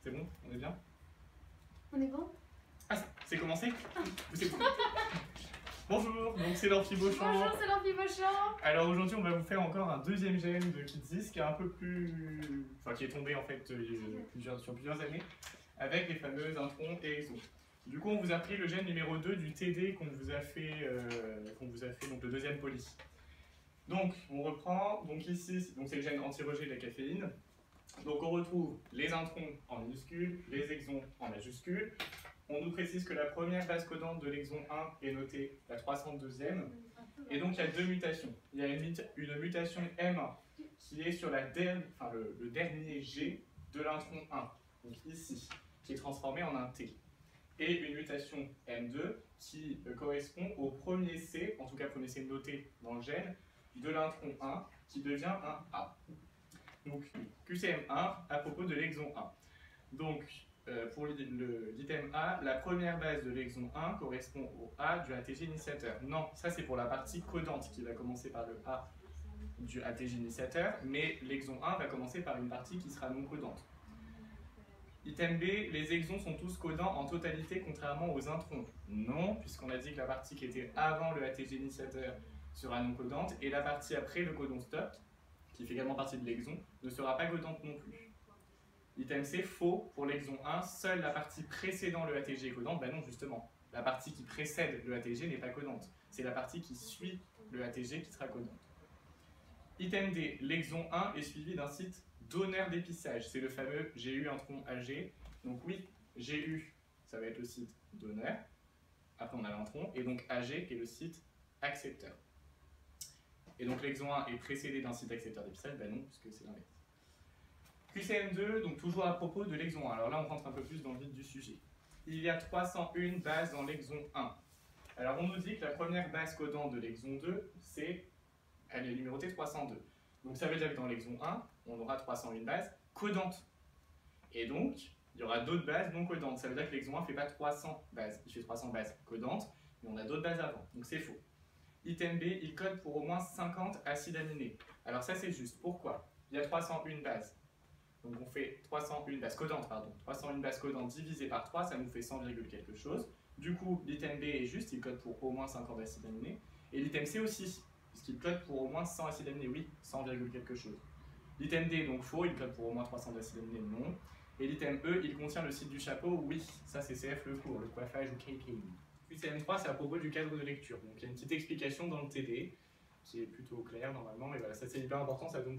C'est bon? On est bien? On est bon? Ah, c'est commencé? Bonjour, donc c'est Laure Fibochon. Bonjour, c'est Laure Fibochon. Alors aujourd'hui, on va vous faire encore un deuxième gène de Kidzis qui est un peu plus... Enfin, qui est tombé en fait sur plusieurs années avec les fameux introns et exons. Du coup, on vous a pris le gène numéro 2 du TD qu'on vous a fait, donc le deuxième poly. Donc, on reprend. Donc ici, c'est le gène anti-rejet de la caféine. Donc on retrouve les introns en minuscules, les exons en majuscules. On nous précise que la première base codante de l'exon 1 est notée la 302e. Et donc il y a deux mutations. Il y a une mutation M1 qui est sur le dernier G de l'intron 1, donc ici, qui est transformé en un T. Et une mutation M2 qui correspond au premier C, en tout cas premier C noté dans le gène, de l'intron 1 qui devient un A. Donc QCM1 à propos de l'exon 1. Donc pour l'item A, la première base de l'exon 1 correspond au A du ATG initiateur. Non, ça c'est pour la partie codante qui va commencer par le A du ATG initiateur, mais l'exon 1 va commencer par une partie qui sera non codante. Item B, les exons sont tous codants en totalité contrairement aux introns. Non, puisqu'on a dit que la partie qui était avant le ATG initiateur sera non codante, et la partie après le codon stop, qui fait également partie de l'exon, ne sera pas codante non plus. Item C, faux, pour l'exon 1, seule la partie précédant le ATG est codante. Ben non, justement, la partie qui précède le ATG n'est pas codante. C'est la partie qui suit le ATG qui sera codante. Item D, l'exon 1 est suivi d'un site donneur d'épissage. C'est le fameux GU intron AG. Donc oui, GU, ça va être le site donneur. Après, on a l'intron. Et donc AG qui est le site accepteur. Et donc l'exon 1 est précédé d'un site accepteur d'épissage. Ben non, puisque c'est l'inverse. QCM2, donc toujours à propos de l'exon 1. Alors là, on rentre un peu plus dans le vif du sujet. Il y a 301 bases dans l'exon 1. Alors on nous dit que la première base codante de l'exon 2, elle est numérotée 302. Donc ça veut dire que dans l'exon 1, on aura 301 bases codantes. Et donc, il y aura d'autres bases non codantes. Ça veut dire que l'exon 1 ne fait pas 300 bases. Il fait 300 bases codantes, mais on a d'autres bases avant. Donc c'est faux. Item B, il code pour au moins 50 acides aminés. Alors ça c'est juste. Pourquoi? Il y a 301 bases. Donc on fait 301 bases codantes, 301 bases codantes divisées par 3, ça nous fait 100, quelque chose. Du coup, l'item B est juste, il code pour au moins 50 acides aminés. Et l'item C aussi, puisqu'il code pour au moins 100 acides aminés, oui, 100, quelque chose. L'item D, donc faux, il code pour au moins 300 acides aminés, non. Et l'item E, il contient le site du chapeau, oui, ça c'est CF le cours, le coiffage ou KKI. QCM3, c'est à propos du cadre de lecture. Donc il y a une petite explication dans le TD, qui est plutôt claire normalement, mais voilà, ça c'est hyper important, ça tombe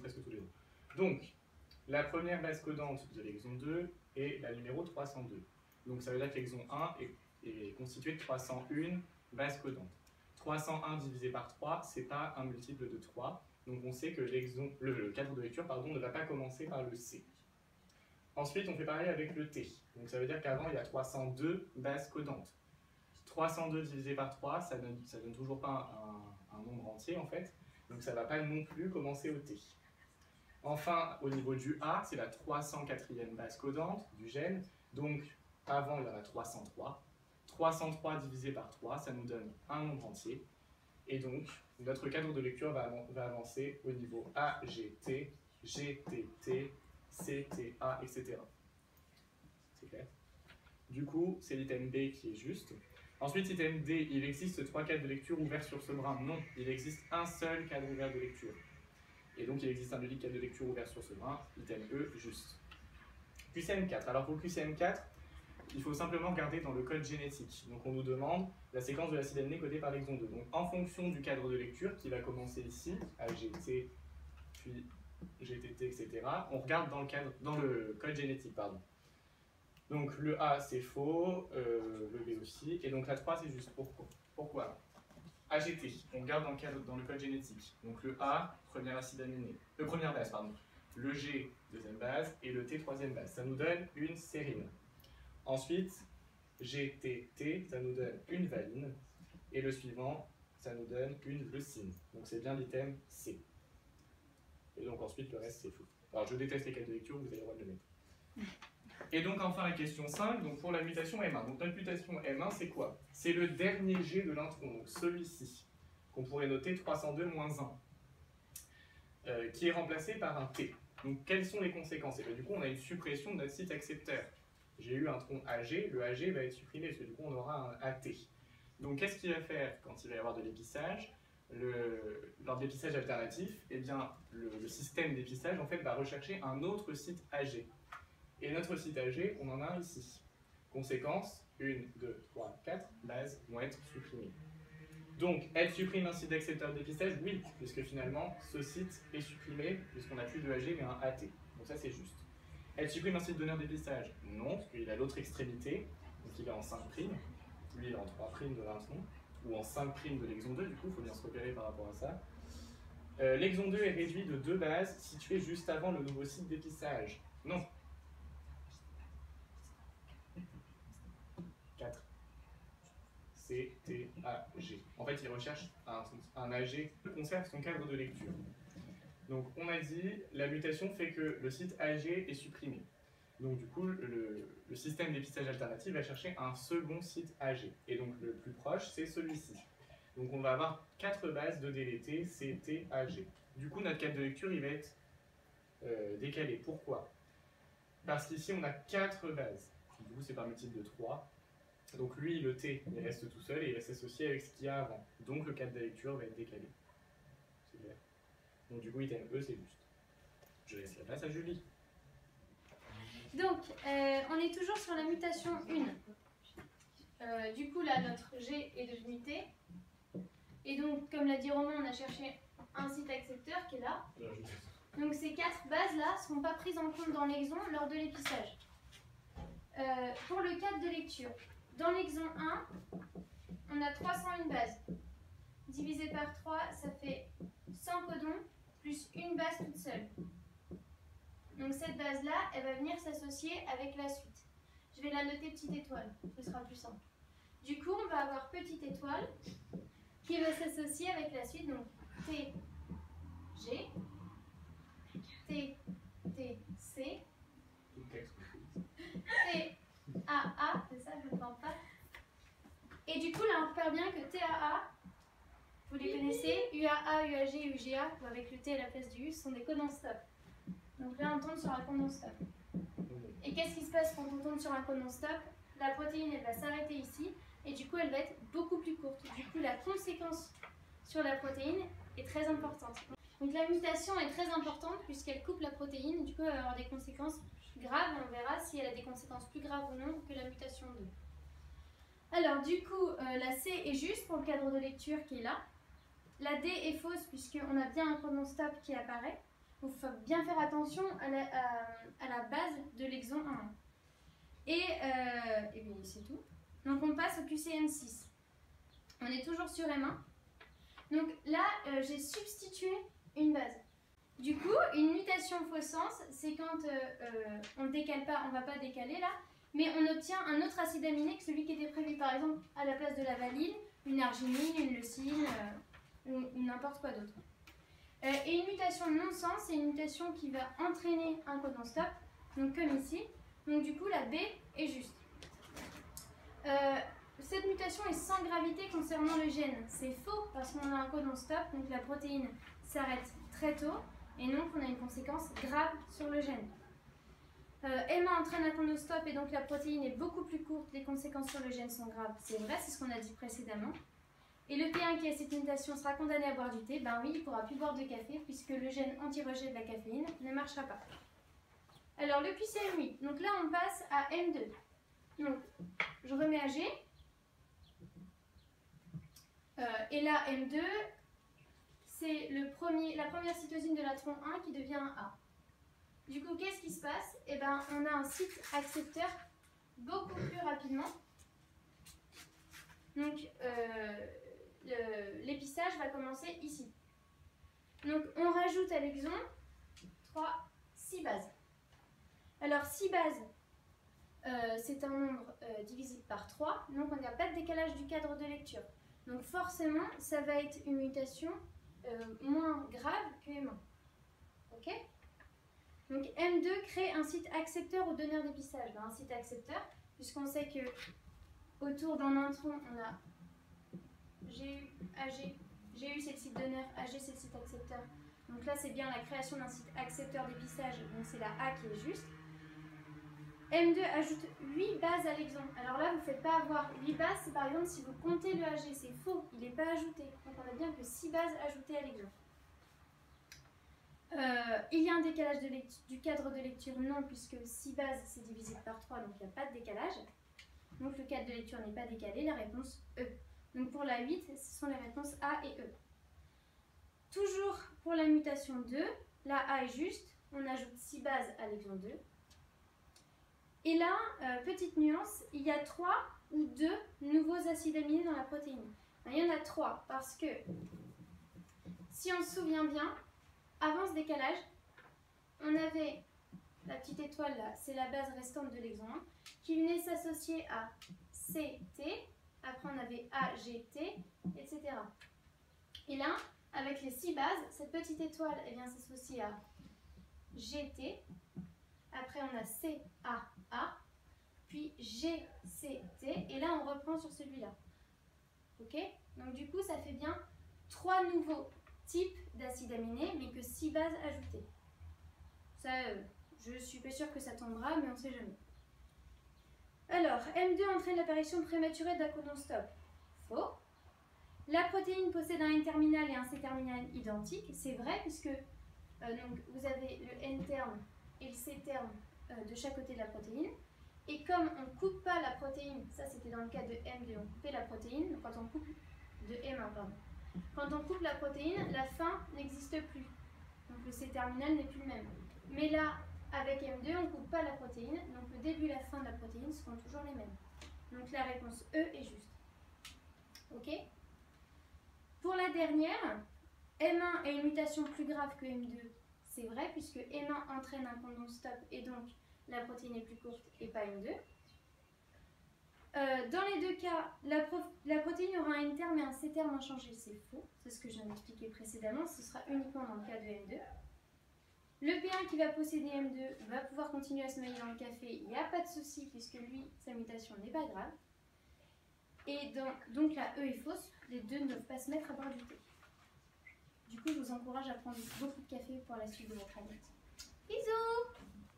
presque tous les deux. Donc, la première base codante de l'exon 2 est la numéro 302. Donc ça veut dire que l'exon 1 est constitué de 301 bases codantes. 301 divisé par 3, ce n'est pas un multiple de 3. Donc on sait que le cadre de lecture ne va pas commencer par le C. Ensuite, on fait pareil avec le T. Donc ça veut dire qu'avant, il y a 302 bases codantes. 302 divisé par 3, ça donne toujours pas un nombre entier en fait. Donc ça ne va pas non plus commencer au T. Enfin, au niveau du A, c'est la 304e base codante du gène. Donc, avant, il y en a 303. 303 divisé par 3, ça nous donne un nombre entier. Et donc, notre cadre de lecture va avancer au niveau AGT, GTT, CTA, etc. C'est clair? Du coup, c'est l'item B qui est juste. Ensuite, item D, il existe 3 cadres de lecture ouverts sur ce brin. Non, il existe un seul cadre ouvert de lecture. Et donc, il existe un unique cadre de lecture ouvert sur ce brin, item E, juste. QCM4. Alors, pour QCM4, il faut simplement regarder dans le code génétique. Donc, on nous demande la séquence de l'acide aminé codée par l'exon 2. Donc, en fonction du cadre de lecture, qui va commencer ici, AGT, puis GTT, etc., on regarde dans le code génétique, pardon. Donc, le A, c'est faux, le B aussi, et donc la 3, c'est juste. Pourquoi AGT, on regarde dans le code génétique. Donc le A, première base, pardon. Le G, deuxième base, et le T, troisième base. Ça nous donne une sérine. Ensuite, GTT, ça nous donne une valine. Et le suivant, ça nous donne une leucine. Donc c'est bien l'item C. Et donc ensuite, le reste, c'est faux. Alors je déteste les cas de lecture, vous avez le droit de le mettre. Et donc enfin la question 5, donc pour la mutation M1. Donc notre mutation M1 c'est quoi? C'est le dernier G de l'intron, donc celui-ci, qu'on pourrait noter 302-1, qui est remplacé par un T. Donc quelles sont les conséquences? Et bien, du coup, on a une suppression de notre site accepteur. J'ai eu un tronc AG, le AG va être supprimé, parce que du coup, on aura un AT. Donc qu'est-ce qu'il va faire quand il va y avoir de l'épissage? Lors de l'épissage alternatif, eh bien, le système d'épissage en fait, va rechercher un autre site AG. Et notre site AG, on en a un ici. Conséquence, 1, 2, 3, 4 bases vont être supprimées. Donc, elle supprime un site d'accepteur de dépistage? Oui, puisque finalement, ce site est supprimé, puisqu'on n'a plus de AG mais un AT. Donc ça, c'est juste. Elle supprime un site donneur dépistage? Non, parce qu'il a l'autre extrémité, donc il est en 5'. Lui, il est en 3' de l'intron, ou en 5' de l'exon 2, du coup, il faut bien se repérer par rapport à ça. L'exon 2 est réduit de 2 bases situées juste avant le nouveau site d'épistage. Non. 4. C, T, A, G. En fait, il recherche un AG qui conserve son cadre de lecture. Donc, on a dit, la mutation fait que le site AG est supprimé. Donc, du coup, le système d'épistage alternatif va chercher un second site AG. Et donc, le plus proche, c'est celui-ci. Donc, on va avoir 4 bases de DLT, C, T, A, G. Du coup, notre cadre de lecture, il va être décalé. Pourquoi? Parce qu'ici, on a 4 bases. Du coup, c'est par multiple de 3. Donc lui, le T, il reste tout seul et il va s'associer avec ce qu'il y a avant. Donc le cadre de lecture va être décalé. C'est clair. Donc du coup, item E, c'est juste. Je laisse la place à Julie. Donc, on est toujours sur la mutation 1. Du coup, là, notre G est devenu T. Et donc, comme l'a dit Romain, on a cherché un site accepteur qui est là. Donc ces 4 bases-là ne seront pas prises en compte dans l'exon lors de l'épissage. Pour le cadre de lecture, dans l'exon 1, on a 301 bases. Divisé par 3, ça fait 100 codons plus une base toute seule. Donc cette base-là, elle va venir s'associer avec la suite. Je vais la noter petite étoile, ce sera plus simple. Du coup, on va avoir petite étoile qui va s'associer avec la suite. Donc T, G, T, T, C, T, A, c'est ça, je ne pense pas. Et du coup, là, on repère bien que TAA, vous les connaissez, UAA, UAG, UGA, avec le T à la place du U, ce sont des codes en stop. Donc là, on tombe sur un code en stop. Et qu'est-ce qui se passe quand on tombe sur un code en stop? La protéine, elle va s'arrêter ici, et du coup, elle va être beaucoup plus courte. Du coup, la conséquence sur la protéine est très importante. Donc la mutation est très importante puisqu'elle coupe la protéine, du coup, elle va avoir des conséquences graves. On verra si elle a des conséquences plus graves ou non que la mutation 2. Alors, du coup, la C est juste pour le cadre de lecture qui est là. La D est fausse puisqu'on a bien un code non-stop qui apparaît. Donc, il faut bien faire attention à la base de l'exon 1. Et bien, c'est tout. Donc, on passe au QCM6. On est toujours sur M1. Donc là, j'ai substitué une base. Du coup, une mutation faux sens, c'est quand on ne décale pas, on ne va pas décaler là, mais on obtient un autre acide aminé que celui qui était prévu, par exemple, à la place de la valine, une arginine, une leucine, ou n'importe quoi d'autre. Et une mutation non-sens, c'est une mutation qui va entraîner un code non-stop, donc comme ici. Donc du coup, la B est juste. Cette mutation est sans gravité concernant le gène. C'est faux parce qu'on a un code non-stop, donc la protéine s'arrête très tôt, et donc on a une conséquence grave sur le gène. M1 entraîne un code non-stop et donc la protéine est beaucoup plus courte, les conséquences sur le gène sont graves. C'est vrai, c'est ce qu'on a dit précédemment. Et le P1 qui a cette mutation sera condamné à boire du thé. Ben oui, il ne pourra plus boire de café puisque le gène anti-rejet de la caféine ne marchera pas. Alors le QCM8, donc là on passe à M2. Donc je remets à G. Et là M2, c'est la première cytosine de l'intron 1 qui devient un A. Du coup, qu'est-ce qui se passe? Eh ben, on a un site accepteur beaucoup plus rapidement. Donc, l'épissage va commencer ici. Donc, on rajoute à l'exon 6 bases. Alors, 6 bases, c'est un nombre divisé par 3, donc on n'a pas de décalage du cadre de lecture. Donc, forcément, ça va être une mutation moins grave que M1. Ok? Donc M2 crée un site accepteur ou donneur d'épissage. Un site accepteur, puisqu'on sait que autour d'un intron, on a GU, AG. GU c'est le site donneur, AG c'est le site accepteur. Donc là, c'est bien la création d'un site accepteur d'épistage, donc c'est la A qui est juste. M2 ajoute 8 bases à l'exon. Alors là, vous ne faites pas avoir 8 bases, c'est par exemple si vous comptez le AG, c'est faux, il n'est pas ajouté. Donc on a bien que 6 bases ajoutées à l'exon. Il y a un décalage du cadre de lecture, non, puisque 6 bases c'est divisé par 3, donc il n'y a pas de décalage. Donc le cadre de lecture n'est pas décalé, la réponse E. Donc pour la 8, ce sont les réponses A et E. Toujours pour la mutation 2, la A est juste, on ajoute 6 bases à l'exon 2. Et là, petite nuance, il y a 3 ou 2 nouveaux acides aminés dans la protéine. Il y en a 3 parce que, si on se souvient bien, avant ce décalage, on avait la petite étoile là, c'est la base restante de l'exon 1, qui venait s'associer à CT, après on avait AGT, etc. Et là, avec les 6 bases, cette petite étoile elle vient s'associer à GT, après on a CAA, puis GCT, et là on reprend sur celui-là. Ok? Donc du coup ça fait bien 3 nouveaux types d'acides aminés, mais que 6 bases ajoutées. Ça, je suis pas sûre que ça tombera, mais on sait jamais. Alors, M2 entraîne l'apparition prématurée d'un codon stop. Faux. La protéine possède un N-terminal et un C-terminal identiques. C'est vrai, puisque donc, vous avez le N-terme et le C-terme de chaque côté de la protéine. Et comme on ne coupe pas la protéine, ça c'était dans le cas de M2, on coupait la protéine, quand on coupe de M1, pardon. Quand on coupe la protéine, la fin n'existe plus. Donc le C-terminal n'est plus le même. Mais là, avec M2, on ne coupe pas la protéine, donc le début et la fin de la protéine seront toujours les mêmes. Donc la réponse E est juste. Ok? Pour la dernière, M1 a une mutation plus grave que M2. C'est vrai, puisque M1 entraîne un codon stop et donc la protéine est plus courte et pas M2. Dans les deux cas, la protéine aura un N-terme et un C-terme inchangé. C'est faux, c'est ce que je viens d'expliquer précédemment, ce sera uniquement dans le cas de M2. Le P1 qui va posséder M2 va pouvoir continuer à se noyer dans le café, il n'y a pas de souci puisque lui, sa mutation n'est pas grave. Et donc la E est fausse, les deux ne doivent pas se mettre à boire du thé. Du coup, je vous encourage à prendre beaucoup de café pour la suite de votre année. Bisous!